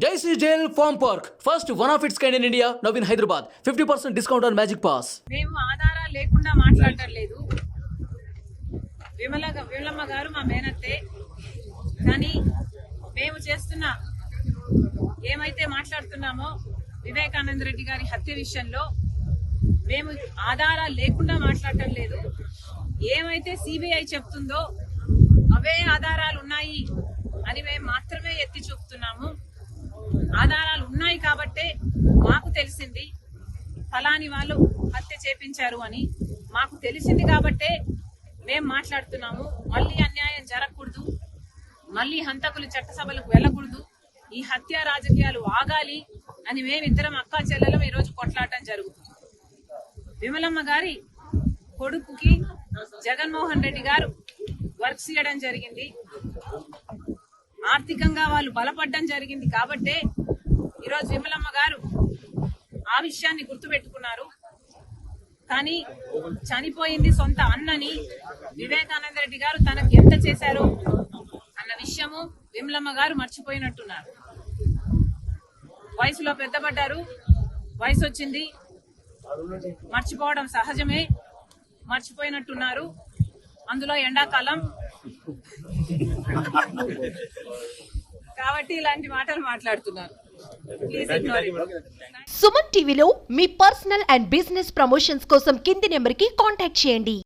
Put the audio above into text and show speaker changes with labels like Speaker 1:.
Speaker 1: JC Jail Farm Park, first one of its kind in India, now in Hyderabad. 50% discount on Magic Pass.
Speaker 2: మేము ఆధారాలు లేకుండా మాట్లాడటం లేదు. విమలమ్మ గారు మా మేనత్తే. కానీ మేము చేస్తున్న ఏమైతే మాట్లాడుతున్నామో వివేకానంద రెడ్డి గారి హత్య విషయంలో మేము ఆధారాలు లేకుండా మాట్లాడటం లేదు. ఏమైతే సిబిఐ చెప్తుందో అవే ఆధారాలు ఉన్నాయి అని మేము మాత్రమే ఎత్తి చూపుతున్నాము. ఆధారాలు ఉన్నాయి కాబట్టే మాకు తెలిసింది ఫలాని వాళ్ళు హత్య చేపించారు అని మాకు తెలిసింది కాబట్టే మేము మాట్లాడుతున్నాము. మళ్ళీ అన్యాయం జరగకూడదు, మళ్ళీ హంతకులు చట్టసభలకు వెళ్ళకూడదు, ఈ హత్య రాజకీయాలు ఆగాలి అని మేమిద్దరం అక్కా చెల్లెలం ఈరోజు కొట్లాడటం జరుగుతుంది. విమలమ్మ గారి కొడుకుకి జగన్మోహన్ రెడ్డి గారు వర్క్స్ ఇవ్వడం జరిగింది, ఆర్థికంగా వాళ్ళు బలపడడం జరిగింది కాబట్టే ఈరోజు విమలమ్మ గారు ఆ విషయాన్ని గుర్తుపెట్టుకున్నారు. కానీ చనిపోయింది సొంత అన్నని వివేకానంద రెడ్డి గారు తనకు ఎంత చేశారో అన్న విషయము విమలమ్మ గారు మర్చిపోయినట్టున్నారు. వయసులో పెద్దపడ్డారు, వయసు వచ్చింది, మర్చిపోవడం సహజమే, మర్చిపోయినట్టున్నారు. అందులో ఎండాకాలం కాబట్టి ఇలాంటి మాటలు మాట్లాడుతున్నారు. Please ignore it.
Speaker 3: సుమన్ టీవీలో మీ పర్సనల్ అండ్ బిజినెస్ ప్రమోషన్స్ కోసం కింది నెంబర్కి కాంటాక్ట్ చేయండి.